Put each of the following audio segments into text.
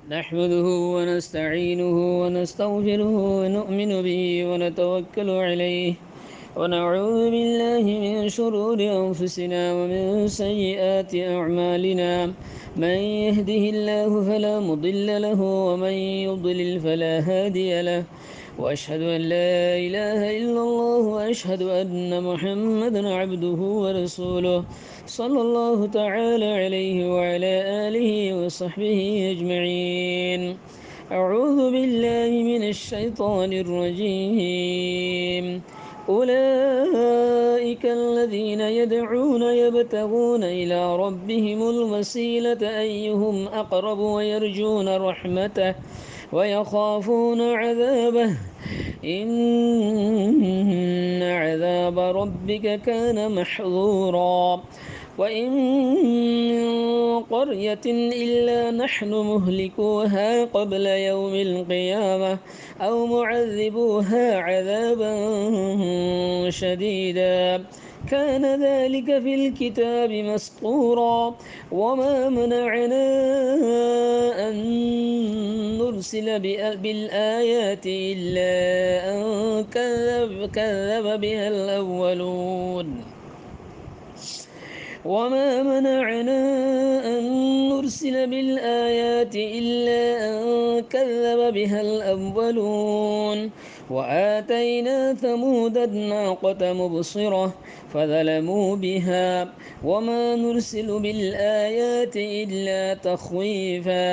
نحمده ونستعينه ونستغفره ونؤمن به ونتوكل عليه ونعوذ بالله من شرور أنفسنا ومن سيئات أعمالنا. من يهده الله فلا مضل له ومن يضلل فلا هادي له، وأشهد أن لا إله إلا الله وأشهد أن محمدا عبده ورسوله صلى الله تعالى عليه وعلى آله وصحبه أجمعين. أعوذ بالله من الشيطان الرجيم. أولئك الذين يدعون يبتغون إلى ربهم الوسيلة أيهم أقرب ويرجون رحمته ويخافون عذابه، إن عذاب ربك كان محظورا. وإن من قرية إلا نحن مهلكوها قبل يوم القيامة أو معذبوها عذابا شديدا، كان ذلك في الكتاب مسطورا. وما منعنا أن نرسل بالآيات إلا أن كذب بها الأولون. وما منعنا أن نرسل بالآيات إلا أن كذب بها الأولون. وآتينا ثمود الناقة مبصرة فظلموا بها وما نرسل بالآيات إلا تخويفا.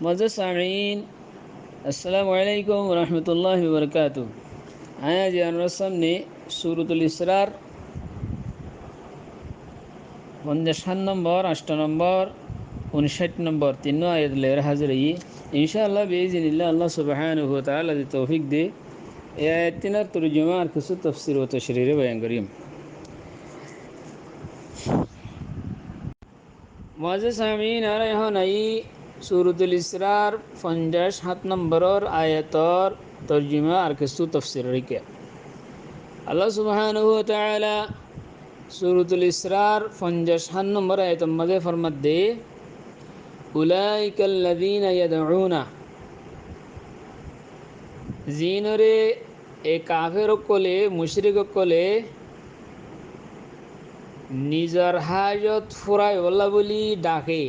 ماذا سامعين؟ السلام عليكم ورحمة الله وبركاته. آية جان رسمني سورة الإسرار 57 নম্বর, 8 নম্বর, 59 নম্বর 3 আয়াত লের হাজির হই ইনশাআল্লাহ বিইজনিল্লাহ। আল্লাহ সুবহানাহু ওয়া তাআলা যদি তৌফিক দে এই আয়াতিনার তরজমা আর কিছু তাফসীর ও তাশরীরে বয়ান করিম। মুআজ্জিজ সামিন আর এখন এই সূরাতুল ইসরার 57 নম্বরের আয়াতর তরজমা আর কিছু তাফসীর রেখে আল্লাহ সুবহানাহু ওয়া তাআলা সূরাতুল ইসরার 57 নম্বর আয়াতের মধ্যে ফরমাত দে উলাইকাল্লাযীনা ইয়াদউনা, জিনরে এ কাফের কলে মুশরিক কলে নিজর হাজত ফুরাই বল্লা বলি ডাকে।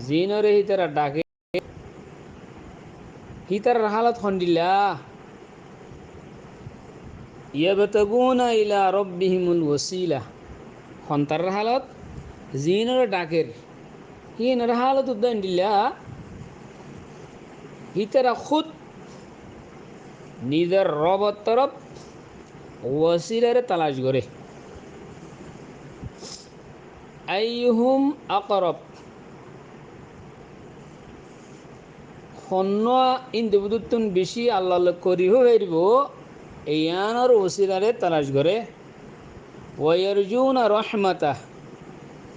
জিনরে হিতারা ডাকে, হিতার হালত খন্ডিলা ইয়াবতাগুনা ইলা রাব্বিহিমুল ওয়াসিলা। খন্তার হালত জিনর ডাকের হিনর হালত উদ্দান দিলা হিতারা খুদ নিজের রবত তরফ ওয়াসিলারে তালাশ করে। আইহুম আকরব, খন্ন ইন্দুবুদুত্তুন বেশি আল্লাহ করিহ হইব ইয়ানোর ওসিলারে তালাশ করে। ওয়ারজুনা রহমাতাহ,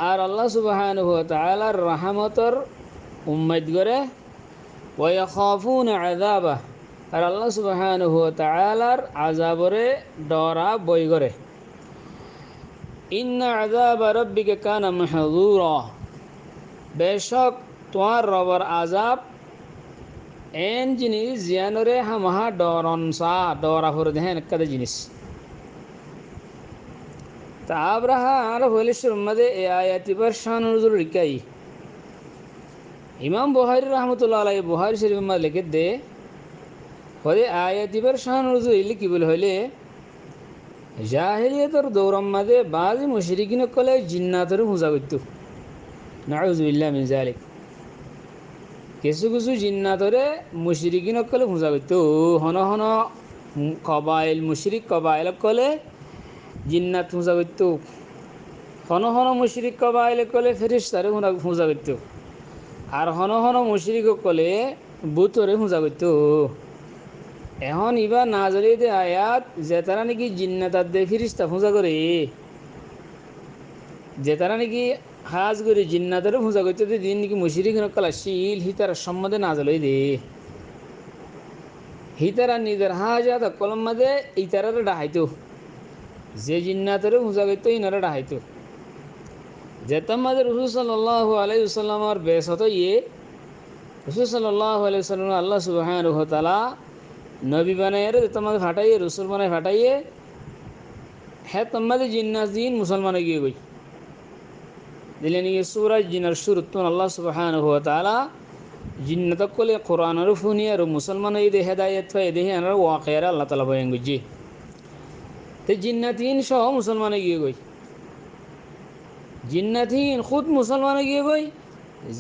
আর আল্লাহ সুবহানাহু ওয়া তাআলার রহমতর উম্মত করে। ওয়াখাফুনা আযাবাহ, আর আল্লাহ সুবহানাহু ওয়া তাআলার আযাবরে ডরা বই করে। ইন্না আযাবা রাব্বিকা কানা মাহযুরা, বেশক তোমার রবের আযাব এন জিনিস জিয়ানরে হামাহা ডরনসা ডরা হরে দেখেন একটা জিনিস। তা আবরাহা আর হলিসুর মধ্যে এ আয়াতি पर शान नुজুল রিকাই ইমাম বুখারী রাহমাতুল্লাহ আলাইহি বুখারী শরীফ में লিখে দে হলে আয়াতি पर शान নুজুল কি বলে হলে জাহিলিয়াতের দৌরম মধ্যে বাজি মুশরিকিন কলে জিন্নাতের পূজা করত। নাউযুবিল্লাহ মিন যালিক, কিছু কিছু জিন্নাতরে মুশরিকিন কলে পূজা করত। হন হন কবাইল মুশরিক কবাইল কলে জিন্নাত পূজা করত। হন হন মুশরিক কবাইল কলে ফেরেশতারে পূজা করত। আর হন হন মুশরিক কলে বুতরে পূজা করত। এখন ইবা নাজরে দে আয়াত যে তারা নাকি জিন্নাতার দে ফেরেশতা পূজা করে, যে তারা নাকি হাজ করে জিন্নাতের পূজা করতে দিন নাকি মুশরিক কলা শিল হিতার সম্বন্ধে নাজল দে হিতারা নিজের হাজাত কলম মাঝে ইতারা ডাহাইতো, যে জিন্নাতের পূজা করতো ইনারা ডাহাইতো। যেতাম মাঝে রসুল সাল্লাল্লাহু আলাইহি ওয়াসাল্লামের বেসত ইয়ে রসুল সাল্লাল্লাহু আলাইহি ওয়াসাল্লাম আল্লাহ সুবহানাহু ওয়া তাআলা নবী বানাইয়ে যেতাম মাঝে ফাটাইয়ে রসুল বানাই ফাটাইয়ে হ্যাঁ তোমাদের জিন্নাস দিন মুসলমানে গিয়ে গই দিলেন ইয়ে সূরা জিনার শুরুতুন আল্লাহ সুবহানাহু ওয়া তাআলা জিন্নাতক কলে কোরআনের ফুনিয়ে আর মুসলমান এই দেহে দায়িত্ব এই দেহে আনার ওয়াকিয়ার আল্লাহ তাআলা বয়ান গুজি তে জিন্নাতিন সহ মুসলমানে গিয়ে গই জিন্নাতিন খুদ মুসলমানে গিয়ে গই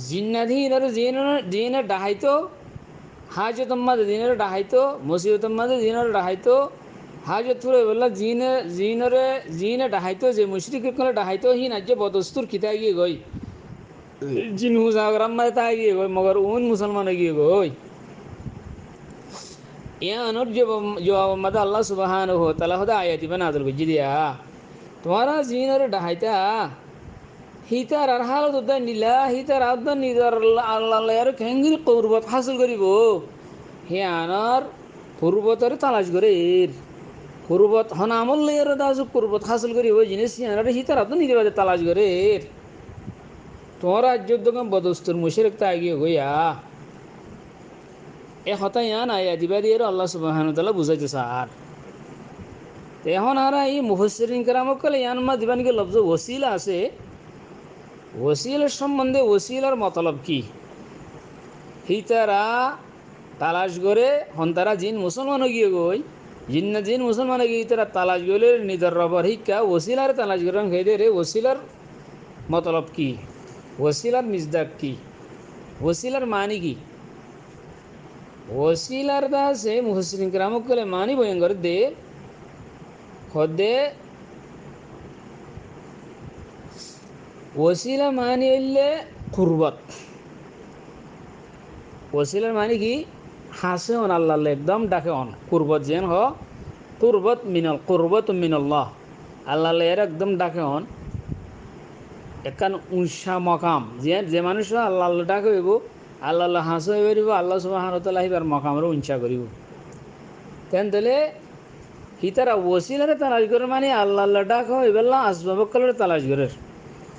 জিন্নাতিন আর জিনের ডাহাইতো হাজতম মাঝে জিনের ডাহাইতো মুসিবতম মাঝে জিনের ডাহাইতো হাজত ফুরে বললা জিনে ডাহাইতো যে মুশরিক করে ডাহাইতো হি নাজ্য বদস্তুর কিতা গিয়ে গই জিন হুজাগরাম মাঝে তাই গিয়ে গই মগর উন মুসলমানে গিয়ে গই ইয়ানোর জবাব মাদা আল্লাহ সুবহানাহু ওয়া তাআলা খোদা আয়াতি বানাদুল গুজি দিয়া তোমারা জিনের ডাহাইতা হিতার আর হালত উদ্দান নিলা হিতার আদান নিদার আল্লাহ আর খেঙ্গির কুরবত হাসিল করিব হে আনার কুরবতরে তালাশ করে কুরবত হন আমল লেয়ার দাস কুরবত হাসিল করিব জিনিস আনার হিতার আদান নিদে বাদে তালাশ করে তোমার রাজ্যর দোকান বদস্তুর মুশরিক তা গিয়ে গইয়া এ হতা ইয়ান আয়া দিবা দিয়ে আল্লাহ সুবহানাহু ওয়া তাআলা বুঝাইতে স্যার এখন আর এই মুফাসসিরিন কেরামক কলে ইয়ান মা দিবানিকে লফজ ওসিলা আছে ওসিলার সম্বন্ধে ওসিলার মতলব কি হিতারা তালাশ করে হন্তারা জিন মুসলমান গিয়ে গই জিন্না জিন মুসলমান গিয়ে তারা তালাশ গলে নিদর রবর হিক্কা ওসিলার তালাশ করে খেয়ে রে ওসিলার মতলব কি ওসিলার মিজদাক কি ওসিলার মানি কি ওসিলার দাসে মুফাসসিরিন কেরামক কলে মানি বয়ান করে দে খদে ওসিলা মানি হইলে কুরবত ওসিলার মানে কি হাসে অন আল্লাহ একদম ডাকে অন কুরবত যেন হ কুরবত মিনাল্লাহ আল্লাহ এর একদম ডাকে অন একান উৎসা মকাম যে মানুষ আল্লাহ ডাকে হইব আল্লাহ হাসে হইব আল্লাহ সুবহানাহু ওয়া তাআলা হিবার মকামের উৎসা করিব তেন দিলে হিতারা ওসিলারে তালাশ করে মানে আল্লাহ ডাক হইবেলা আসবাব কলরে তালাশ করে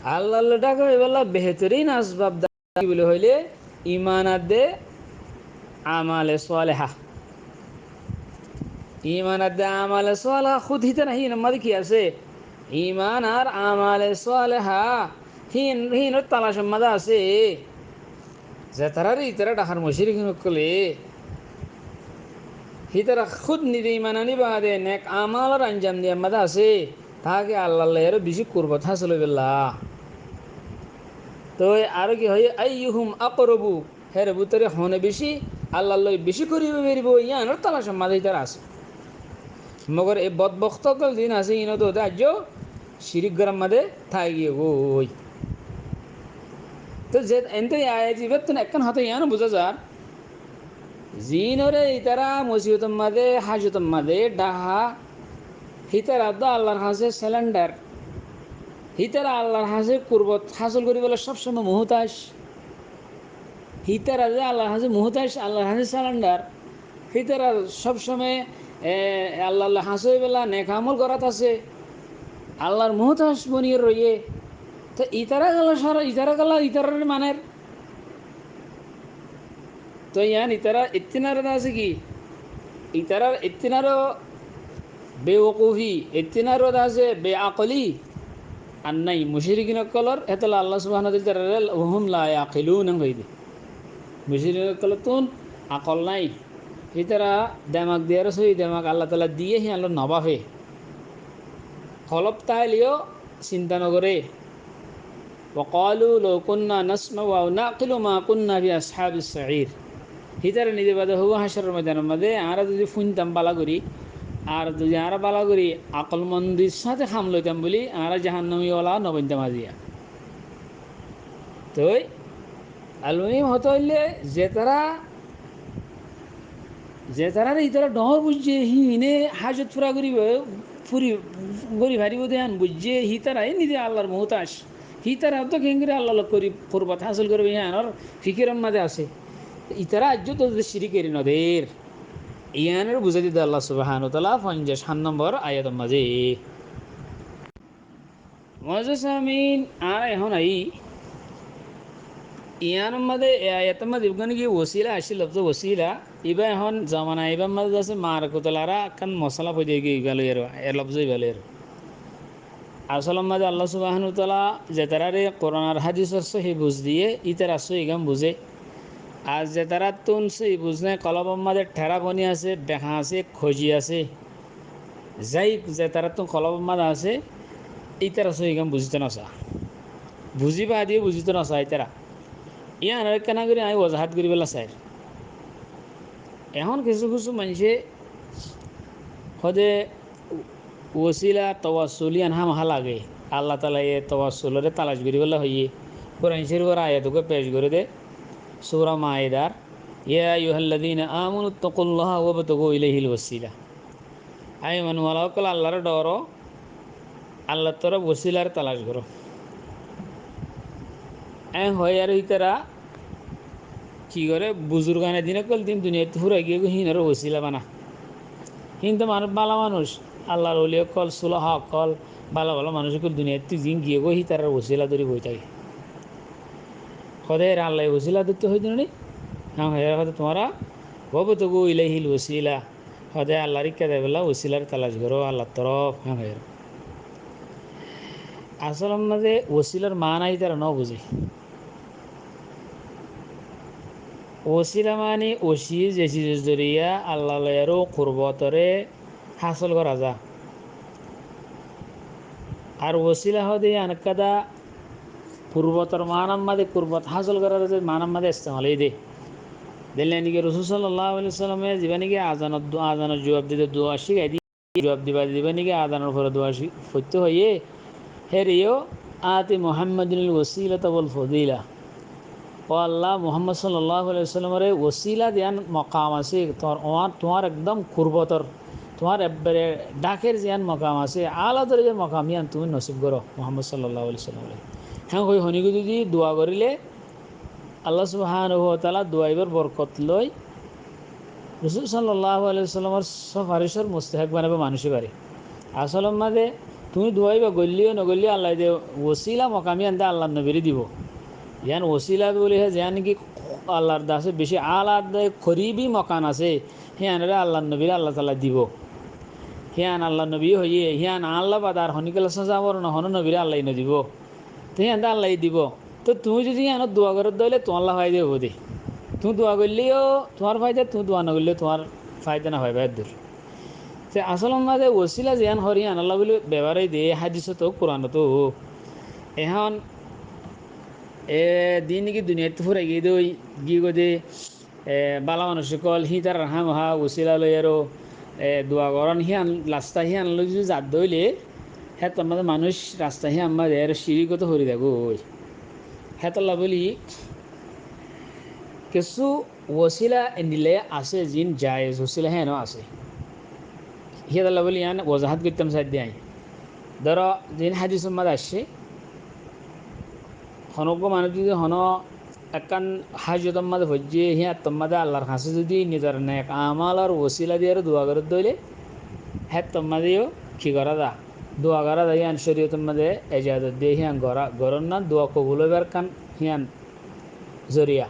আল্লাহ ডাক হইবেলা বেহতরিন আসবাব বলে হইলে ইমানাত দে আমালে সালেহা ইমান আর আমালে সালেহা খুদ হিতে না হিন আমাদের কি আছে ইমান আর আমালে সালেহা হিন তালাশ মাদা আছে যে তারারে ইতারা ডাকার মুশরিক নকলে হিতারা খুদ নিদে ইমান আনি বাদে নেক আমালের আঞ্জাম দিয়ে মাদা আছে তাকে আল্লাহ এর বেশি কুরবত হাসিল হইবেলা তো আর কি হয় আইয়ুহুম আকরাবু হের ভিতরে হনে বেশি আল্লাহ বেশি করিব বেরিব ইয়ানোর তালাশ মাদে তারা আছে মগর এই বদবক্তকল দিন আছে ইনো তো আজ শিরিক গরম মাদে থাই গিয়ে ওই তো যে এনতে আয় জীবের তো একখান হাতে ইয়ানো বোঝা যার জিনরে ইতারা মুসিবতম মাদে হাজতম মাদে ডাহা হিতার আদা আল্লাহর হাসে সিলিন্ডার হিতারা আল্লাহর হাসে কুরবত হাসিল করি বলে সবসময় মুহতাজ হিতারা যে আল্লাহর হাসে মুহতাজ আল্লাহর হাসে সিলিন্ডার হিতারা সবসময় আল্লাহ হাসে বেলা নেক আমল করাত আছে আল্লাহর মুহতাজ বনিয়ে রইয়ে তো ইতারা গেল সারা ইতারা গেল ইতারার মানের তো ইয়ান ইতারা ইত্তিনার আছে কি ইতারার ইত্তিনারও বেওকুফি ইত্তিনারও আছে বেআকলি আর নাই মুশরিকিন কলর এতলা আল্লাহ সুবহানাহু ওয়া তাআলা ওহুম লা ইয়াকিলুন হইবে মুশরিকিন কলর তুন আকল নাই ইতারা দেমাগ দিয়ে রসই দেমাগ আল্লাহ তাআলা দিয়ে হি আল্লাহ নবাহে খলপ তাইলিও চিন্তা নগরে وقالوا لو كنا نسمع أو نعقل ما كنا في أصحاب السعير হিতারে নিজে বাদে হবো হাসরের ময়দানের মধ্যে আমরা যদি ফুনতাম বালা করি আর যদি আমরা বালা করি আকলমন্দির সাথে খাম লইতাম বলি আমরা জাহান্নামীওয়ালা নবইনতাম আজিয়া তো আলমিম হতে হইলে যে তারা ইতারা ডহর বুঝছে হি ইনে হাজত ফুরা করিব ফুরি গরি ভারিব দেন বুঝছে হি তারাই নিজে আল্লাহর মুহতাজ হি তারা তো কেঙ্গরে আল্লাহ করি কুরবাত হাসিল করবে ইয়ানোর ফিকিরের মাঝে আছে ইতারা আজ তো শিরিকের নদের ইয়ানের বুঝাই দিতে আল্লাহ সুবহানাহু ওয়া তাআলা ৫৫ নম্বর আয়াতের মাঝে মজেস আমিন আর এখন আই ইয়ানোর মধ্যে এত মধ্যে ইবগানি কি ওসিলা আসি লফজ ওসিলা ইবা এখন জমানা ইবার মধ্যে আছে মার কোতলারা কান মশলা পই দিয়ে গেল এর লফজ ইবাল এর আসল মধ্যে আল্লাহ সুবাহানু তালা যে তারারে কোরআন আর হাদিসের সহি বুঝ দিয়ে ইতার আসো ইগাম বুঝে আর যে তারা তুন সেই বুঝনে কলব মধ্যে ঠেরা বনি আছে দেখা আছে খোঁজি আছে যাই যে তারা তুন কলব মধ্যে আছে ইতার আসো ইগাম বুঝতে নসা বুঝিবা দিয়ে বুঝিতে নসা ইতারা ইয়ান আর কেনা করে আমি ওজাহাত করি পেলা চাই এখন কিছু কিছু মানুষে সদে ওসিলা তওয়াসুলি আনহা মাহা লাগে আল্লাহ তালা এ তওয়াসুলরে তালাশ করি পেলা হইয়ে কোরআন শরীফের আয়াতকে পেশ করে দে সূরা মায়েদার ইয়া আইয়ুহাল্লাযীনা আমানু তাকুল্লাহা ওয়াবতাগু ইলাইহিল ওয়াসিলা আই মানুয়ালা কল আল্লাহর ডর আল্লাহ তোরা ওসিলার তালাশ করো হয় আর ইতারা কি করে বুজুর্গানের দিনে কল দিন দুনিয়াতে ফুরাই গিয়ে হিনার ওসিলা বানা কিন্তু মানুষ বালা মানুষ আল্লাহর অলিয় কল সুলাহ কল ভালো ভালো মানুষ কল দুনিয়াতে দিন গিয়ে গই তার ওসিলা ধরে বই থাকে সদায় আল্লাহ ওসিলা ধরতে হইত নি হ্যাঁ হয়ে হয়তো তোমারা ববু তো গো ইলাইহিল ওসিলা সদায় আল্লাহর ইচ্ছা দেয় বললা ওসিলার তালাশ করো আল্লাহ তরফ হ্যাঁ হয়ে আসল মাঝে ওসিলার মা নাই তারা ন বুঝে ওসিলা মানে ওসি জেসি জরিয়া আল্লাহ লয়ারও কুরবতরে হাসল করা যা আর ওসিলা হদে আনকাদা পূর্বতর মানাম্মাদে কুরবত হাসল করার যে মানাম্মাদে ইস্তেমাল এই দে দিলে নাকি রসুল সাল্লাল্লাহু আলাইহি সাল্লামে যাবে নাকি আজানের জবাব দিতে দোয়া শিখাই দিয়ে জবাব দিবা দিবে নাকি আজানের পরে দোয়া ফইতে হইয়ে হেরিও আতি মুহাম্মাদুল ওসিলাতা ওয়াল ফদিলা ও আল্লাহ মুহাম্মদ সাল্লাল্লাহু আলাইহি সাল্লামের ওসিলা দিয়ান মকাম আছে তোমার একদম কুরবতর তোমার একবারে ডাকের জিয়ান মকাম আছে আলাদা যে মকাম ইয়ান তুমি নসিব করো মুহাম্মদ সাল্লাল্লাহু আলাইহি সাল্লাম হ্যাঁ ওই হনিগু যদি দোয়া করিলে আল্লাহ সুবহানাহু ওয়া তাআলা দোয়াইবার বরকত লই রাসূল সাল্লাল্লাহু আলাইহি সাল্লামের সুপারিশের মুস্তাহিক বানাবে মানুষই পারে আসল মাঝে তুমি দোয়াইবা গল্লিও নগল্লিও আল্লাহ দে ওসিলা মকামি আনতে আল্লাহ নবীরে দিব ইয়ান ওসিলা বলে যেন কি আল্লাহর দাসে বেশি আলাদা খরিবি মকান আছে হিয়ানরে আল্লাহ নবীরে আল্লাহ তাআলা দিব হিয়ান আল্লাহ নবী হইয়ে হিয়ান আল্লাহ বাদার হনিকাল সাজাবর না হন নবীরে আল্লাহ ন দিব তো হিয়ান আল্লাহ দিব তো তুমি যদি হিয়ান দোয়া করত দইলে তোমার আল্লাহ ফায়দা হবো দে তুমি দোয়া করলেও তোমার ফায়দা তুমি দোয়া না করলেও তোমার ফায়দা না হয় বাইর দূর তো আসল মাঝে ওসিলা জিয়ান হরিয়ান আল্লাহ বলে ব্যবহারই দে হাদিস তো কোরআন তো এখন দিন কি দুনিয়াতে ফুরাই গিয়ে দই গিয়ে গদে বালা মানুষ কল হি তার রাহা মহা ওসিলা লই আরো দোয়া করন হি রাস্তা হি আনলো যদি জাত দইলে হ্যাঁ তোর মধ্যে মানুষ রাস্তা হি আমার এর সিঁড়িগত হরি দেখো ওই হ্যাঁ তোল্লা বলি কিছু ওসিলা নিলে আছে জিন যায় ওসিলা হ্যাঁ আছে হিয়া তাল্লা বলি ইয়ান ওজাহাত করতাম সাইড দিয়ে ধরো জিন হাদিস মাদ আসছে হনক মানুষ যদি হন একান হাজতম মাদে ভজ্যে হিয়া তোমাদে আল্লাহর কাছে যদি নিজের নেক আমাল আর ওসিলা দিয়ে আর দোয়া করে দইলে হ্যাঁ তোমাদেও কি করা দা দোয়া করা দা হিয়ান শরীয়তের মধ্যে এজাজত দিয়ে হিয়ান গরম না দোয়া কবুল হইবার কান হিয়ান জরিয়া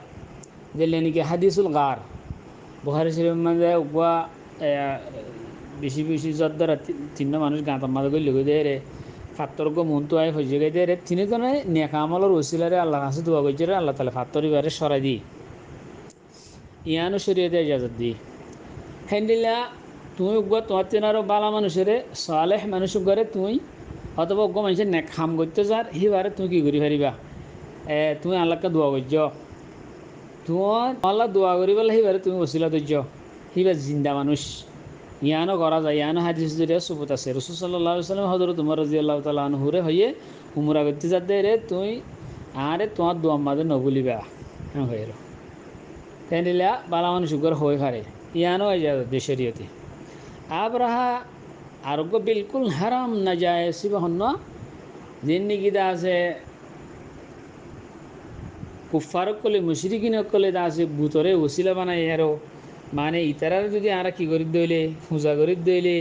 দিলে নাকি হাদিসুল গার বুখারী শরীফের মধ্যে উবা বেশি বেশি যদ্দারা তিন মানুষ গাঁতার মাঝে গই লগে দেয় রে ফাত্তর্গ মনতো আয় হয়ে যাই দেয় রে তিনি তো নয় নেকা আমলের ওসিলারে আল্লাহ কাছে দোয়া করছে রে আল্লাহ তালা ফাত্তরিবারে সরাই দি ইয়ানো শরীয়তে ইজাজত দি হ্যান্ডিলা তুমি উগা তোমার চেনারও বালা মানুষের সালেহ মানুষ উগারে তুমি অথবা উগ্র মানুষের নেক খাম করতে যার সিবারে তুমি কি করি পারিবা তুমি আল্লাহকে দোয়া করছ তোমার আল্লাহ দোয়া করি বলে সিবারে তুমি ওসিলা ধৈর্য সিবার জিন্দা মানুষ ইয়ানো করা যায় ইয়ানো হাদিস জরিয়া সুবুত আছে রাসূল সাল্লাল্লাহু আলাইহি ওয়াসাল্লাম হযরত উমর রাদিয়াল্লাহু তাআলা আনহুরে হইয়ে উমরা করতে যাতে রে তুই আরে তোমার দোয়া মাঝে নবুলিবা হ্যাঁ হয়ে তাই নিলা বালা মানুষ উগর হয়ে খারে ইয়ানো দেশরিয়তে আবরাহা আরোগ্য বিলকুল হারাম না যায় শিবহন্ন জিন্নি গিদা আছে কুফারক কলে মুশরিকিন কলে দা আছে বুতরে ওসিলা বানাই আরো মানে ইতারার যদি আরা কি করি দইলে পূজা করি দইলে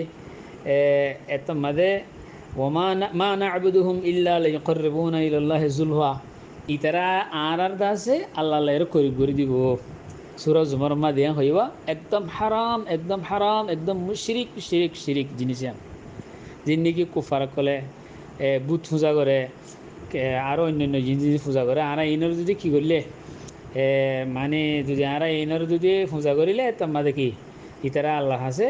এত মাদে মা না'বুদুহুম ইল্লা লিয়ুকাররিবুনা ইলাল্লাহি যুলফা ইতারা আর দাসে আল্লাহ এর করি দিব সূরা জুমার মধ্যে হইবা একদম হারাম একদম মুশরিক শিরিক শিরিক জিনিস যিনি কুফার কলে বুত পূজা করে আরও অন্যান্য জিনিস পূজা করে আর ইনর যদি কী করলে মানে যদি আর ইনর যদি পূজা করিলে তোমার দেখি ইতারা আল্লাহ আছে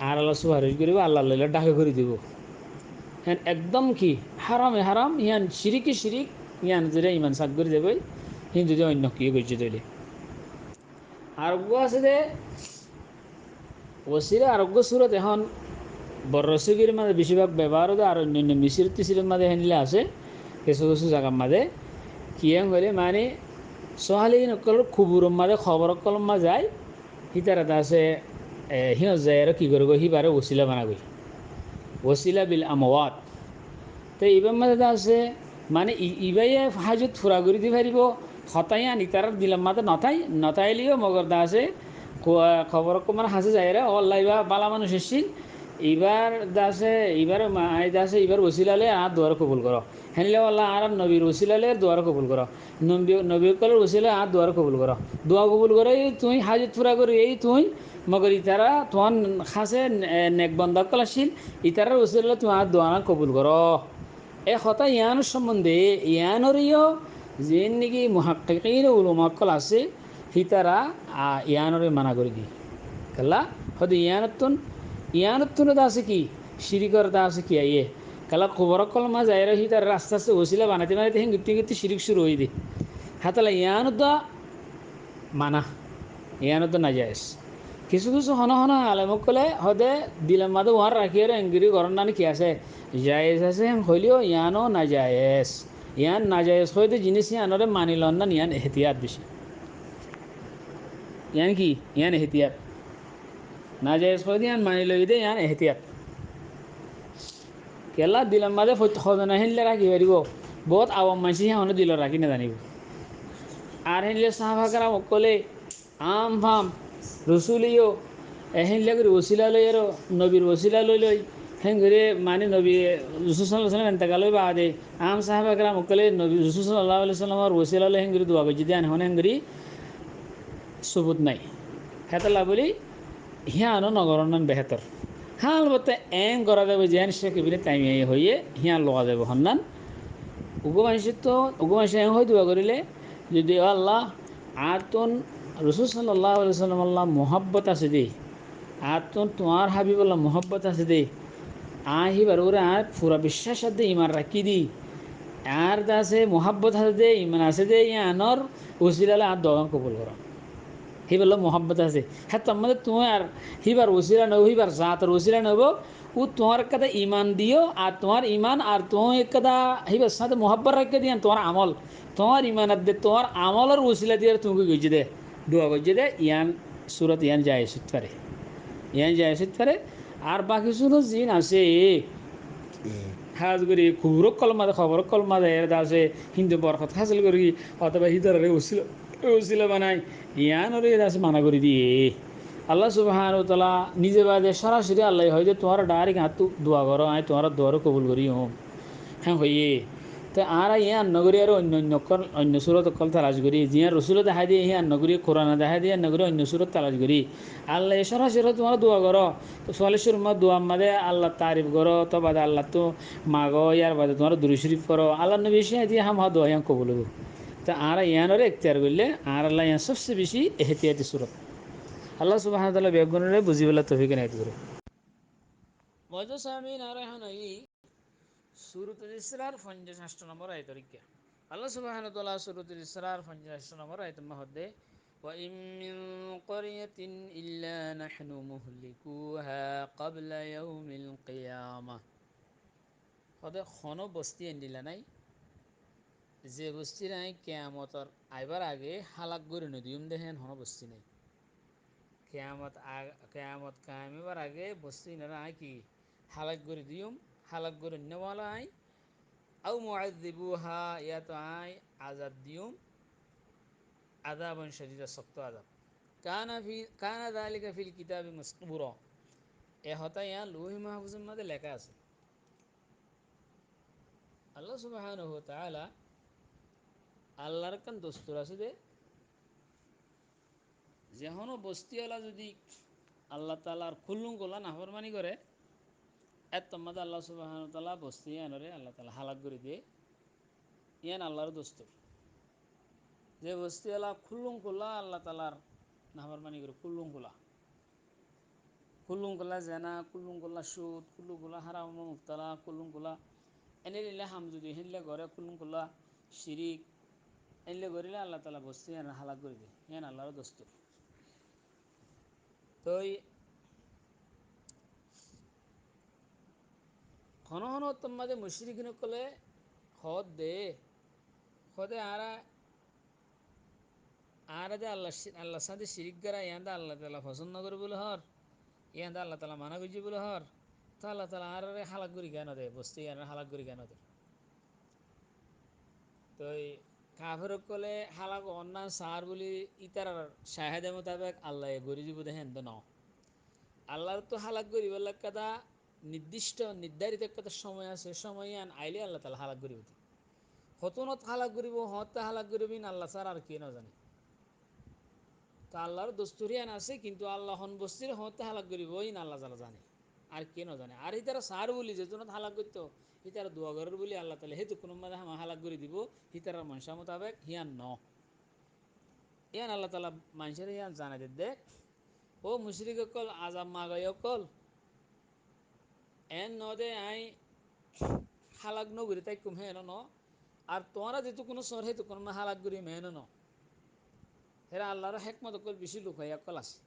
আর আল্লাহ সুপারিশ করিব আল্লাহ ডাকে করে দিব হ্যাঁ একদম কি হারাম ইয়ান শিরিক ইয়ান যদি ইমান সাক করে যাবে হিন্দু যদি অন্য কি করছে তৈরি আরোগ্য আছে যে ওসিরা আরোগ্য সুরত এখন বড় মাঝে বেশিরভাগ ব্যবহার হতো আর অন্যান্য মিশির তিসিরের মাঝে হেনলে আছে কিছু কিছু জায়গার মাঝে কিয়াং হলে মানে সোহালি নকল খুবুর মাঝে খবর কলম মা যায় হিতারা আছে সিহঁত যায় আৰু কি কৰিব সিবাৰে ওচিলা বানাবই ওচিলা বিল আমৱাত তো এইবার মাঝে আছে মানে ইবাই হাজত ফুরা করে দি পারিব হতাই আনি তার দিলাম মাঝে নতাইলিও মগর দা আছে খবর মানে হাসে যায় রে অল্লাহ ইবা বালা মানুষ এসছিল এইবার দাসে এইবার আই দাসে এইবার ওসিলালে আর দুয়ার কবুল করো হেনলে আল্লাহ আর নবীর ওসিলালে দুয়ার কবুল করো নবী কলের ওসিলে আর দুয়ার কবুল করো দোয়া কবুল করে তুই হাজত ফুরা করি এই তুই মগর ইতারা তোমার খাসে নেক বন্ধ কলাছিল ইতারার ওসিলে তুমি আর দোয়া কবুল করো এই কথা ইয়ানোর সম্বন্ধে ইয়ানোরিও যে নাকি মুহাক্কিকিন উলামা আছে হিতারা ইয়ানরে মানা করে দি কালা হয়তো ইয়ানতুন আছে কি শিরিকর দা আছে কি আইয়ে কালা খবর কল মা যায় হি তার আস্তে আস্তে ওসিলা বানাতে হেন গিতে শিরিক শুরু হয়ে দি হাতালা ইয়ানুদ্দা মানা ইয়ানুদ্দা নাজায়েজ কিছু কিছু হন আলেমক কলে হদে দিলাম মাদে ওয়ার রাখি আর এঙ্গিরি গরম নানি কি আছে জায়েজ আছে হইলেও ইয়ানো নাজায়েজ ইয়ান নাজায়েজ হইতে জিনিস ইয়ানরে মানি লন না ইয়ান এহতিয়াত বেশি ইয়ান কি ইয়ান এহতিয়াত নাজায়েজ হইতে ইয়ান মানি লই দে ইয়ান এহতিয়াত কেলা দিলাম মাদে সদনা হেনলে রাখি পারিব বহুত আওয়াম মানসি হনে দিল রাখি না জানিব আর হেনলে সাহাবাকারা কলে আম ফাম রসুলিও হেনলে করে ওসিলা লই আর নবীর ওসিলা লই হেন করে মানে নবী রসুল সাল্লাহ সাল্লাম এন্তেকালই বাদে আম সাহাবাকারা কলে নবী রসুল সাল্লাহ সাল্লামর ওসিলা লই হেন করে দোয়া করছি দেন হন হেন করে সবুত নাই হেতলা বলি হিয়ানো নগরনান বেহেতর হ্যাঁ বলতে এং করা যাবে যেন সে কেবিলে টাইম হইয়ে হিয়া লওয়া যাবে হন্নান উগমাসে এং হয়ে দোয়া করিলে যদি আল্লাহ আর তোন রসুল সাল্লাহ সাল্লাম আল্লাহ মোহাব্বত আছে দে আর তোন তোমার হাবিবুল্লাহ মোহাব্বত আছে দে আহিবার ওরে আর পুরা বিশ্বাস আছে দে ইমান রাখি দি আর আছে মোহাব্বত আছে দে ইমান আছে দে ইয়ানর উসিলালে আর দগান কবুল করা হি বললো মোহাম্মত আছে হ্যাঁ তোমাদের তুমি আর হিবার ওসিলা নেব হিবার জাতের ওসিলা নেব ও তোমার কথা ইমান দিও আর তোমার ইমান আর তোমার কথা হিবার সাথে মোহাব্বত রাখতে দিয়ান তোমার আমল তোমার ইমান দে তোমার আমলের ওসিলা দিয়ে তুমি গেছি দে দোয়া করছি দে ইয়ান সুরত ইয়ান যায় পারে ইয়ান যায় পারে আর বাকি শুনো জিন আছে হাজ করি খুবর কলমাদে খবর কলমাদে আছে হিন্দু বরকত হাসিল করি অথবা হিদারে ওসিলা বানাই ইয়ানরে আছে মানা করে দিয়ে আল্লাহ সুবহানাহু ওয়া তাআলা নিজে বাদে সরাসরি আল্লাহ হয় যে তোমার ডাইরেক্ট হাত দোয়া করো আয় তোমার দোয়ারও কবুল করি হ্যাঁ হইয়ে তো আর ইয়ান নগরী আর অন্য সুরত কল তালাশ করি জিয়া রসুলও দেখা দিয়ে হিয়ান নগরী কোরআনে দেখা দিয়ে নগরী অন্য সুরত তালাশ করি আল্লাহ সরাসরি তোমার দোয়া করো তো সোয়ালেশ্বর মা দোয়া মাদে আল্লাহ তারিফ করো তো বাদে আল্লাহ তো মাগো ইয়ার বাদে তোমার দুরূদ শরীফ করো আল্লাহ নবী এসে দিয়ে হাম হা দোয়া ইয়ান কবুল হবো তো আর ইয়ানরে এখতিয়ার করলে আর আল্লাহ ইয়ান সবচেয়ে বেশি এহতিয়াতি সুরত আল্লাহ সুবহানাহু ওয়া তাআলা বেগুনরে বুঝিবলা তৌফিক এনায়েত করো মজা সামিন আর এখন সূরাতুল ইসরার 58 নম্বর আয়াত পরীক্ষা আল্লাহ সুবহানাহু ওয়া তাআলা সূরাতুল ইসরার 58 নম্বর আয়াতের মধ্যে ওয়া ইম মিন ক্বরিয়াতিন ইল্লা নাহনু মুহলিকুহা ক্বাবলা ইয়াউমিল কিয়ামাহ হদে খন বস্তি এন্দিলা নাই যে বস্তি নাই কিয়ামতর আইবার আগে হালাক করে নদিউম দেখেন হন বস্তি নাই কেয়ামত কায়েমিবার আগে বস্তি নাই কি হালাক করে দিউম হালাক করে নেওয়ালা আই আও মুআযযিবুহা ইয়াত আই আযাব দিউম আযাবান শাদীদা শক্ত আযাব কানা যালিকা ফিল কিতাবি মাসতুরা এ হতা ইয়া লৌহ মাহফুজের মধ্যে লেখা আছে আল্লাহ সুবহানাহু ওয়া তাআলা আল্লাহর কান দস্তুর আছে যে যেহনো বস্তিওয়ালা যদি আল্লাহ তাআলার খুল্লুম গোলা নাফরমানি করে এত তোমাদের আল্লাহ সুবহানাহু ওয়া তাআলা বস্তি আনরে আল্লাহ তাআলা হালাক করে দিয়ে ইয়ান আল্লাহর দস্তুর যে বস্তিওয়ালা খুল্লুম গোলা আল্লাহ তাআলার নাফরমানি করে খুল্লুম গোলা জেনা খুল্লুম গোলা সুদ খুল্লুম গোলা হারাম মুফতালা খুল্লুম গোলা এনে লিলে হাম যদি হেনলে ঘরে খুল্লুম গোলা শিরিক এনলে করিলে আল্লাহ তালা বসতে হালাক করে দিয়ে ইয়ান আল্লাহর দস্তুর তো ঘন ঘন তোমাদের মুশরিকিন কলে খদ দে খদে আর দে আল্লাহ আল্লাহ সাথে শিরিক করা ইয়ান্দা আল্লাহ তালা পছন্দ করে বলে হর ইয়ান্দা আল্লাহ তালা মানা করছি বলে হর তো আল্লাহ তালা আর হালাক করি কেন দে বসতে আর হালাক করি কেন দে তো কাফের কলে হালাক অন্যান সার বলি ইতার শাহেদে মোতাবেক আল্লাহ গরি দিব দেখেন তো ন আল্লাহর তো হালাক করি বলে কাদা নির্দিষ্ট নির্ধারিত একটা সময় আছে সময় আন আইলে আল্লাহ তালা হালাক করিব হতনত হালাক করিব হতে হালাক করিবিন আল্লাহ স্যার আর কে না জানে তা আল্লাহর দস্তুরিয়ান আছে কিন্তু আল্লাহ হন বস্তির হতে হালাক করিব ইন আল্লাহ তালা জানে আর কে না জানে আর ইতারা সার বলি যে জন্য হালাক করতো ইতারা দোয়া ঘরের বলি আল্লাহ তালা হেতু কোনো মাঝে হালাক করে দিব ইতারা মনসা মোতাবেক হিয়ান ন ইয়ান আল্লাহ তালা মানুষের ইয়ান জানাই দেখ ও মুশরিক অকল আজাব মাগাই অকল এন নদে আই হালাক নগরী তাই কুম হেন ন আর তোমরা যেহেতু কোনো সর হেতু কোনো হালাক করি মেন ন হেরা আল্লাহর হেকমত অকল বেশি লোক হয় অকল আছে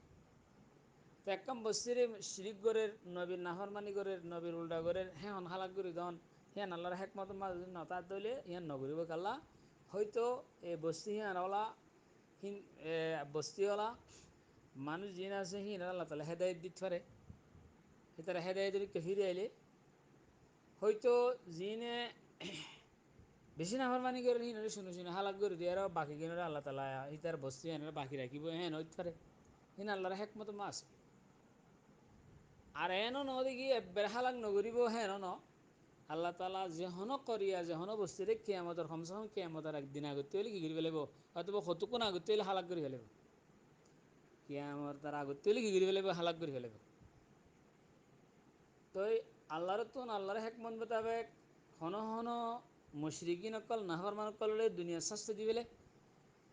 তো একদম বস্তিরে শিরিক গরের নবীর নাহরমানি গরের নবীর উল্টা গরের হ্যাঁ হালাক করি দন হ্যাঁ আল্লাহর হেকমত মাঝে নতার দলে ইয়ান নগরীব কাল্লা হয়তো এই বস্তি হিয়ান ওলা হিন বস্তিওয়ালা মানুষ যিনি আছে হিন আল্লাহ তালা হেদায়ত দিতে পারে তারা হেদায়তের ফিরে আইলে হয়তো যিনে বেশি নাফরমানি করে হিন শুনে শুনে হালাক করে দিয়ে আর বাকি কিনারে আল্লাহ তালা ইতার বস্তি এনে বাকি রাখিব হ্যাঁ হইতে পারে হিন আল্লাহর হেকমত মাছ আর এনো নদী এবার হালাক নগরিব হ্যাঁ ন আল্লাহ তালা যেহন করিয়া যেহন বস্তিরে কেয়ামতর কমসম কেয়ামতর একদিন আগতে হলে কি করিব লাগিব অথবা কতক্ষণ আগতে হলে হালাক করে ফেলিব কেয়ামত তার আগতে হলে কি করিব লাগিব হালাক করে ফেলিব তো আল্লাহর তো আল্লাহর হেকমত মোতাবেক হন হন মুশরিকিন অকল নাহর মান করলে দুনিয়ার শাস্তি দিবেলে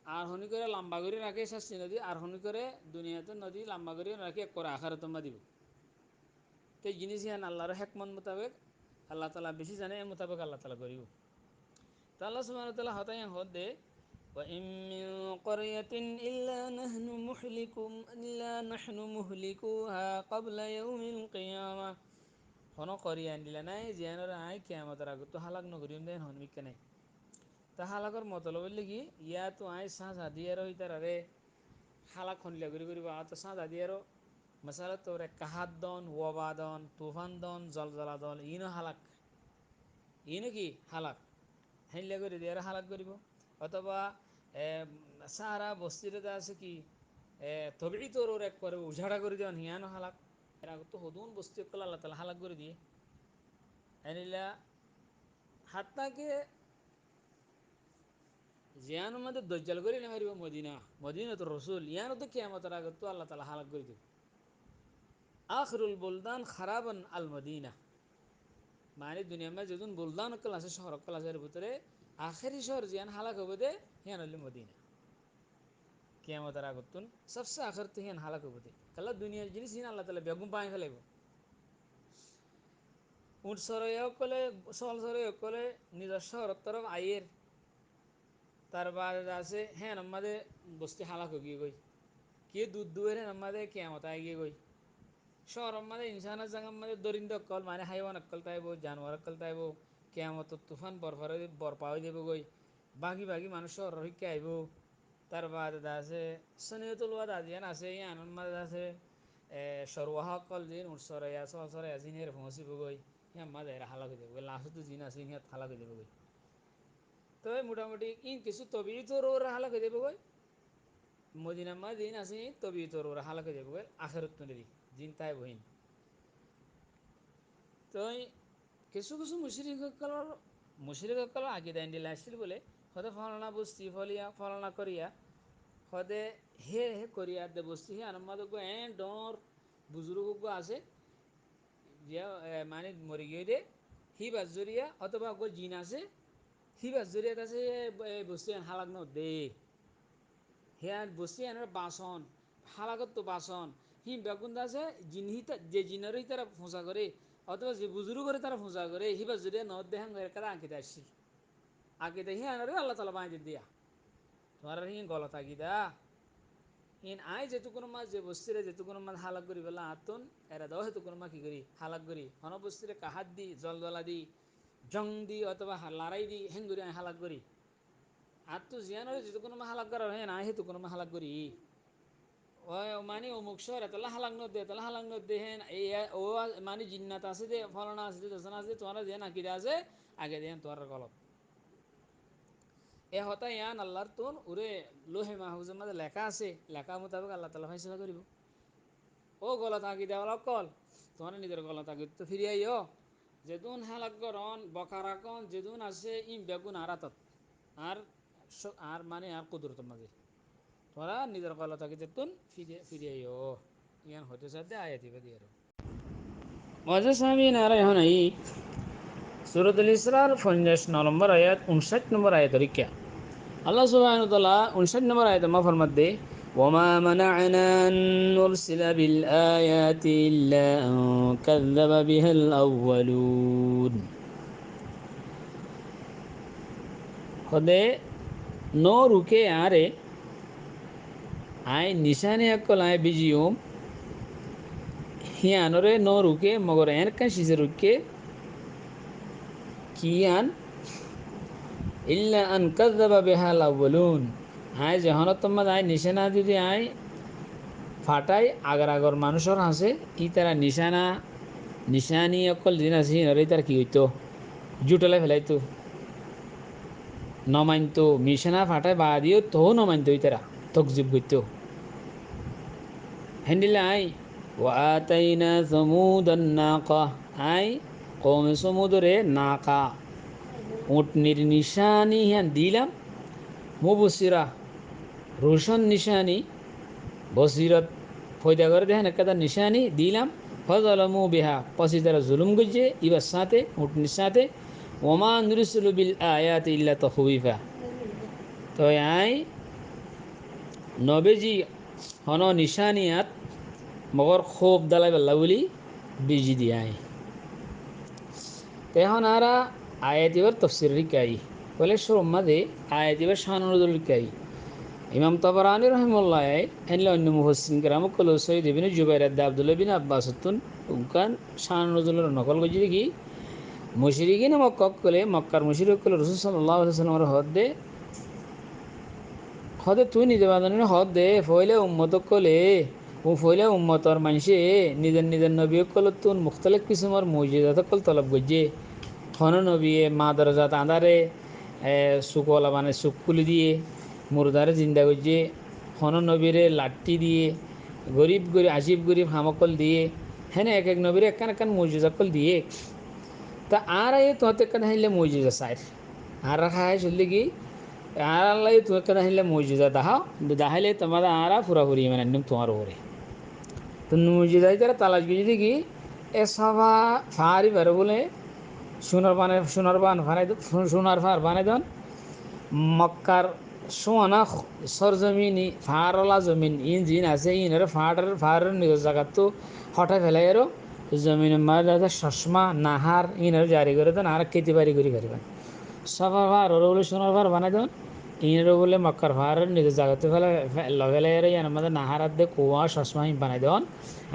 আর হনি করে লম্বা করে রাখে শাস্তি নদী আর হনি করে দুনিয়াতে নদী লম্বা করে রাখে করে আখার তোমা দিব তো জিনিস ইয়ান আল্লাহর হেকমত মোতাবেক আল্লাহ তালা বেশি জানে এ মোতাবেক আল্লাহ তালা করিব তা আল্লাহ সুবহানাহু ওয়া তাআলা হতাই হদ দে وإن من قرية إلا نحن مهلكوها قبل يوم القيامة হন করি আনিলে নাই জিয়ানোর আই কেয়ামতের আগত তো হালাক নগরীম দেন হনমিকে নাই তা হালাকর মতলব বললে কি ইয়া তো আই সাঁজ হাদিয়ার হইতার আরে হালাক খনলিয়া করিব আ তো সাঁজ হাদিয়ারও মশালা তোরে কাহাত দন ওয়াবা দন তুফান দন জলজলা দন ইনো হালাক ইনো কি হালাক হেনলিয়া করে দিয়ে হালাক করিব অথবা সাহারা বস্তির আছে কি তবেই তোর ওর এক করে উঝাড়া করে দেওয়া হিয়ানো হালাক এর আগে তো হদুন বস্তি কল আল্লাহ তালা হালাক করে দিয়ে এনিলা হাত্তাকে জিয়ানোর মধ্যে দজ্জাল করে না মারিব মদিনা তো রসুল ইয়ানো তো কেয়ামতের আগে তো আল্লাহ তালা হালাক করে দিব আখরুল বুলদান খারাবান আল মদিনা মানে দুনিয়ার মধ্যে যখন বুলদান অকল আছে শহর অকল আছে এর ভিতরে আখেরি শহর জিয়ান হালাক হবে দে হিয়ান হইলে মদিনা কেয়ামতের আগতুন সবসে আখর তো হিয়ান হালাক হবে দে কালা দুনিয়ার জিনিস হিয়ান আল্লাহ তালা বেগুন পাই ফেলাইব উঠ সরয় কলে সল সরয় কলে নিজের শহরের তরফ আইয়ের তার বাদ আছে হ্যাঁ আমাদের বস্তি হালাক হয়ে গই কে দুধ দুয়ের হ্যাঁ আমাদের কেয়ামত আই গিয়ে গই শহর আমাদের ইনসানের জায়গা আমাদের দরিন্দ অকল মানে হাইওয়ান অকল তাইব জানোয়ার অকল তাইব কেয়ামত তুফান বরফরে বরপা হয়ে যাব গই বাকি বাকি মানুষ শহর শিক্ষা আইব তার বাদ আছে সনিয়তুল ওয়াদ আজিয়ান আছে আনন্দ মাঝে আছে সরওয়াহ অকল জিন উৎসরে সরে জিনের পৌঁছিব গই হ্যাঁ মাঝে হালাক হয়ে যাব লাস্টতো জিন আছে সিংহাত হালাক হয়ে যাব গই তো মোটামুটি ইন কিছু তবে তোর ওরা হালাক হয়ে যাব গই মদিনাম্মা দিন আছে তবে তোর ওরা হালাক হয়ে যাব গই আখেরত তুলে জিন তাই বহিন তো কিছু কিছু মুশরিকসকলৰ মুশরিকসকল আকিদা ইন্ডিলা আসছিল বলে হতে ফলনা বস্তি ফলিয়া ফলনা করিয়া হতে হে করিয়া দে বস্তি হে আনমাদ গো ডর বুজুর্গ গো আছে যে মানে মরি গিয়ে দে হি বাজরিয়া অথবা গো জিন আছে হি বাজরিয়া আছে বস্তি হালাক ন দে হেয়ার বসে এনার বাসন হালাকত তো বাসন হিম বেগুন আছে জিনহি যে জিনারই তারা ফোঁসা করে অথবা যে বুজুরু করে তারা ফোঁসা করে হিবা যদি নদ দেহান কারা আঁকিতে আসছি আঁকিতে হি আনারে আল্লাহ তালা বাঁধে দিয়া তোমার হি গলত আঁকিদা ইন আয় যেটুকুন মাছ যে বস্তিরে যেটুকুন মাছ হালাক করি বলে আতন এরা দাও সেটুকুন মা কি করি হালাক করি হন বস্তিরে কাহাত দি জলদলা দি জং দি অথবা লড়াই দি হেঙ্গুরি হালাক করি আর তো জিয়ানোর যেটুকুন মা হালাক করা হয় না সেটুকুন মা হালাক করি ও মানে অমুক শহর তাহলে হালাক নদে তাহলে হালাক নদে হেন এই ও মানে জিন্নাত আছে যে ফলনা আছে যে দোসনা আছে তোমার যে নাকিদে আছে আগে দেন তোমার গলত এ হতা ইয়ান আল্লাহর তুন ওরে লোহে মাহফুজের মধ্যে লেখা আছে লেখা মোতাবেক আল্লাহ তালা ফাইসলা করিব ও গলত আঁকি দেওয়া কল তোমার নিজের গলত আঁকি তো ফিরিয়ে আইও যেদুন হালাক গরন বকারাকন যেদুন আছে ইম বেগুন আরাতত আর আর মানে আর কুদরত মাঝে তোরা নিজের গলত আঁকি যেতুন ফিরিয়ে আইও ইয়ান হতে সাথে আয়াতি বাদি আর মজা সামি নারা এখন আই সুরতুল ইসরার ৫০ নম্বর আয়াত ৫৯ নম্বর আয়াত রিক্যা আল্লাহ সুবহানাহু ওয়া তাআলা 59 নম্বর আয়াতে মাফার মধ্যে ওয়ামা মানা'না আন নুরসিলা বিল আয়াতি ইল্লা আন কাযযাবা বিহাল আউয়ালুন খোদে নো রুকে আরে আয় নিশানে আকল আয় বিজিয়ম হিয়ানরে নো রুকে মগর এন কান শিজে রুকে কিয়ান ইল্লা আন কাযযাবা বিহাল আউয়ালুন আয় জাহানত তোমাদ আয় নিশানা যদি আয় ফাটাই আগার আগর মানুষের আছে ই তারা নিশানি অকল দিন আছে নরে তার কি হইতো জুটলে ফেলাইতো নমানতো নিশানা ফাটাই বাদিও তো নমানতো ই তারা তকজিব করতো হ্যান্ডিলে আই ওয়াতাইনা সমুদান নাকা আই কমে সমুদরে নাকা উটনির নিশানি হ্যাঁ দিলাম মুবসিরা রোশন নিশানি বসিরত ফয়দা করে দেখেন একটা নিশানি দিলাম ফজলমু বিহা পছি তারা জুলুম গজ্জে ইবার সাথে উঠনির সাথে ওমা নুরসুল বিল আয়াত ইল্লা তখবিফা তো আই নবেজি হন নিশানিয়াত মগর খুব দালাই বেল্লা বলি বিজি দিয়াই এখন আরা আয়াতিবার তফসির রিকাই বলে সোম্মাদে আয়াতিবার শানুরুল রিকাই ইমাম তাবরানি রহিমুল্লাহ এনলে অন্য মুহসিন কেরাম কল সৈয়দ ইবনে জুবাইর আদ আব্দুল্লাহ বিন আব্বাসুন উনকান শান নজরুলের নকল গজি দেখি মুশরিকিন মক্কা কলে মক্কার মুশরিক কলে রাসূল সাল্লাল্লাহু আলাইহি ওয়াসাল্লামের হদে হদে তুই নিজে বাদানি হদে ফইলে উম্মত কলে ও ফইলে উম্মতর মানুষে নিজের নিজের নবী কল তুন মুখতালিফ কিসিমর মুজিজাত কল তলব গজে হন নবী মা দরজাত আঁধারে সুকলা মানে সুখ খুলি দিয়ে মুরদারে জিন্দা করছে হন নবীরে লাঠি দিয়ে আসিফ গরিব হামকল দিয়ে হ্যাঁ এক এক নবীরে একান একান মসজিদাকল দিয়ে তা আর এ তোমার এখানে হাইলে মসজিদা সাইর আর খাই চললে কি আর আল্লাহ তোমার এখানে হাইলে মসজিদা দাহাও দাহাইলে তোমার আর পুরাপুরি মানে একদম তোমার ওরে তো মসজিদাই তারা তালাশ গিয়ে দেখি এ সভা ফারি বেরো বলে সোনার ফার বানাই দেন মক্কার সোনা সরজমিনি ফারলা জমিন ইন জিন আছে ইনের ফারের নিজ জায়গা তো হঠাৎ ফেলাই আরো জমিনের মাঝে চশমা নাহার ইনের জারি করে দেন আর খেতে বাড়ি করে পারিবেন সফার ফার ওরা বলে সোনার ফার বানাই দেন ইনেরও বলে মক্কার ফারের নিজ জায়গাতে ফেলাই আর ইয়ার মধ্যে নাহার দে কুয়া চশমা বানাই দেন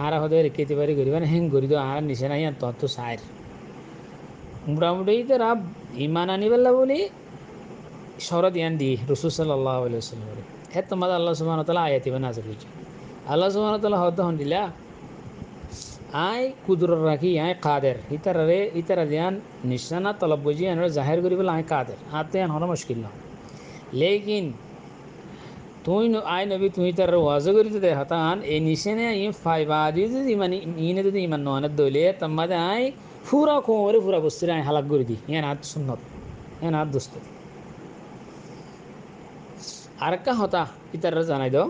আর হদের খেতে বাড়ি করিবেন হেং করি দেন আর নিচে নাই তত সাইর মোটামুটি তারা ইমান আনিবেলা বলি শরৎ ইয়ান দি রসুল সাল্লাল্লাহু আলাইহি ওয়াসাল্লাম হে তোমাদের আল্লাহ সুবহানাহু ওয়া তাআলা আয়াতি নাযিল করেছে আল্লাহ সুবহানাহু ওয়া তাআলা হদ হন্দিলা আই কুদরত রাখি আই কাদের ইতারা দিয়ান নিশানা তলব বুঝি আনরা জাহির করি বলে আই কাদের আতে আন হন মুশকিল না লেকিন তুই আই নবী তুই তার ওয়াজ করি দে হতান এই নিশানে ই ফাইবা যদি মানে ইনে যদি ইমান নয় দইলে তোমাদের আই পুরা কোরে পুরা বস্তির আই হালাক করে দি ইয়ান আত সুন্নত হ্যাঁ আর দোস্ত আরেকটা হতা ইতার জানাই দাও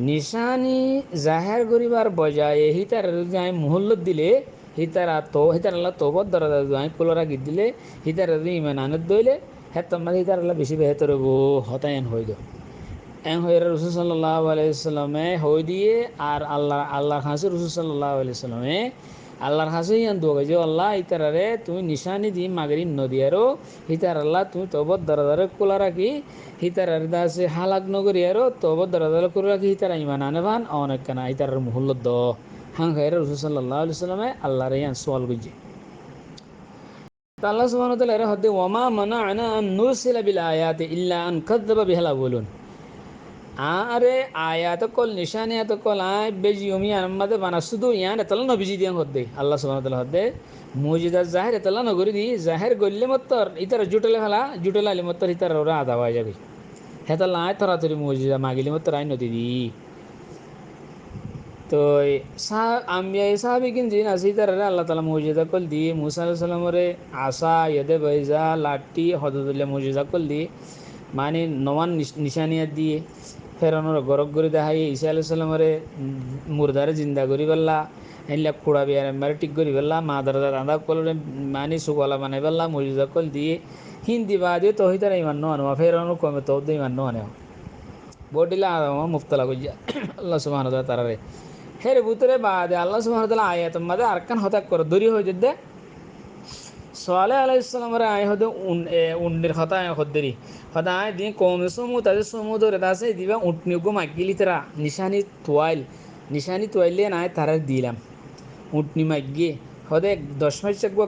নিশানি জাহের করিবার বজায় হিতার যাই মুহল্লত দিলে হিতার আল্লাহ তোবত দরজা যাই কোলরা গিয়ে দিলে হিতার ইমান আনত দইলে হ্যাঁ তোমার হিতার আল্লাহ বেশি বেহতর গো হতায়ন হইল এন হয়ে রসুল সাল্লাহ আলাইসাল্লামে হই দিয়ে আর আল্লাহর হাসি রসুল সাল্লাহ আলাইসাল্লামে আল্লাহর হাসি ইয়ান দোগে যে আল্লাহ ইতারারে তুমি নিশানি দি মাগরি নদীয়ারও হিতার আল্লাহ তুমি তবত দরদারে খোলা রাখি হিতার দাসে হালাক নগরী আরও তবত দরদারে করে রাখি হিতারা ইমান আনে ভান অনেক কেনা হিতার মুহল্লত দ হাং হয়ে রসুল সাল্লাহ আলাইসাল্লামে আল্লাহর ইয়ান সোয়াল গুজি আল্লাহ সুবহানাহু ওয়া তাআলা এর হদ্দে ওয়ামা মানা'না আন নুরসিলা বিল আয়াতি ইল্লা আন কাযযাবা বিহাল আউয়ালুন আরে আয়াত কল নিশানিয়াত কল আয় বেজি ওমি আনমাদে বানা শুধু ইয়ান এতলা নবিজি দিয়ান হদ্দে আল্লাহ সুবহানাহু ওয়া তাআলা হদ্দে মুজিদা জাহির এতলা নগরি দি জাহির গল্লে মত্তর ইতার জুটলে ফেলা জুটলে আলি মত্তর ইতার ওরা আদা হয়ে যাবে হেতাল আয় তরাতরি মুজিদা মাগিলি মত্তর আই নদী দি তো আম্বিয়া সাহাবিকিন জিন আছে ইতার আল্লাহ তাআলা মুজিদা কল দি মুসা আলাইহিস সালামরে আসা ইয়েদে বাইজা লাঠি হদদুল্লাহ মুজিদা কল দি মানে নমান নিশানিয়া দিয়ে ফেরানোর গরক করে দেখাই ঈসা আলাইহিস সালামরে মুর্দারে জিন্দা করি পেলা এনলা খোড়া বিয়ার এমারে ঠিক করি পেলা মা দাদা রাঁধা কলরে মানে সুগলা বানাই পেলা মুজিদা কল দিয়ে হিন্দি বাদে তো হইতারা ইমান নো আনো ফেরানোর কমে তো ইমান নো আনে বডিলা মুফতলা কইয়া আল্লাহ সুবহানাহু ওয়া তাআলা তারারে হের ভিতরে বাদে আল্লাহ সুবহানাহু ওয়া তাআলা আয়াত মাদে আরকান হতাক করে দরি হয়ে যেতে সোয়ালে আলাইসালামর আয় হতে উন্নের হতা আয় হদ্দেরি হতা আয় দিয়ে কমে সমু তাদের সমু ধরে আছে দিবা উঠনিগো মাগিলি তারা নিশানি তোয়াইলে নাই তারা দিলাম উঠনি মাগিয়ে হদে 10 মাস চাকবো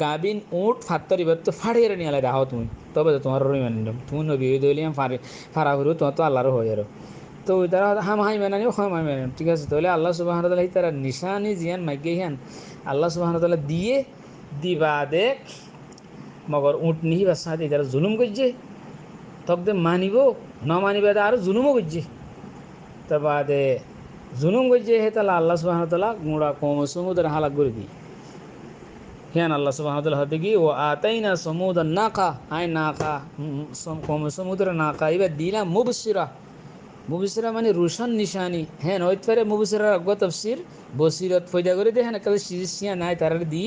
গাবিন উঠ ফাত্তর এবার তো ফাড়িয়ে নিয়ে আলাই রাহো তুমি তবে তো তোমার রই মানি তুমি নবী দইলে ফাড়া করো তোমার তো আল্লাহরও হয়ে যারো তো ওই তারা হাম হাই মেনানি হাম হাই মেনানি ঠিক আছে তাহলে আল্লাহ সুবহানাহু ওয়া তাআলা তারা নিশানি জিয়ান মাগিয়ে হান আল্লাহ সুবহানাহু ওয়া তাআলা দিয়ে দিবা দেখ মগর উঠ নিহি বা সাথে তারা জুলুম করছে তকদে মানিব ন মানিবে আর জুলুমও করছে তা বাদে জুলুম করছে হে তাহলে আল্লাহ সুবহানাহু ওয়া তাআলা গুঁড়া কম সমুদ্রের হালাক করে দিই হ্যাঁ আল্লাহ সুবহানাহু ওয়া তাআলা হতে কি ও আতাইনা সমুদ্র নাকা আই নাকা কম সমুদ্রের নাকা এবার দিলাম মুবসিরা মানে রোশন নিশানি হ্যাঁ নইতে পারে মুবসিরা অজ্ঞ তফসির বসিরত ফয়দা করে দেখেন কালে সিয়া নাই তার দি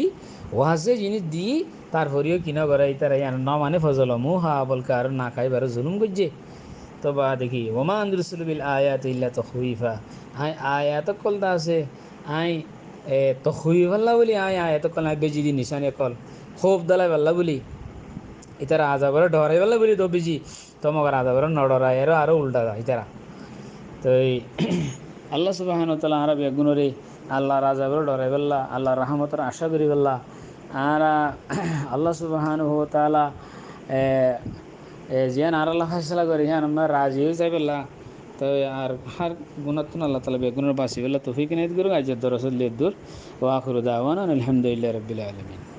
ওয়াজে জিনিস দি তারপরেও কিনা করাই তারা ন মানে ফজল মুহা বলকে আর না খাইবার জুলুম করছে তো বা দেখি ওমা আন্দরুসুল বিল আয়াত ইল্লা তখউইফা আই আয়াত কলতা আছে আই তখউইফাল্লা বলি আয়াত কল আই বেজি দি নিশানি কল খুব দালাই পাল্লা বলি ইতারা আজাবরে ডরাই পাল্লা বলি তো বেজি তোমার আজাবরে নডরাই আরও উল্টা ইতারা তো আল্লাহ সুবহানাহু ওয়া তাআলা আরব বেগুনরে আল্লাহ রাজাবরে ডরাই পাল্লা আল্লাহ রহমতের আশা করি পাল্লা আর আল্লাহ সুবহানাহু ওয়া তাআলা জিয়ান আর আল্লাহ ফাইসলা করি হ্যাঁ আমরা রাজি হয়ে যাই পেলা তো আর হার গুণাত্ম আল্লাহ তালা বেগুনের বাসি পেলা তফিক নাইত করুক আজ দরসল দূর ও আখরুদ আওয়ান আলহামদুলিল্লাহ রবিল আলমিন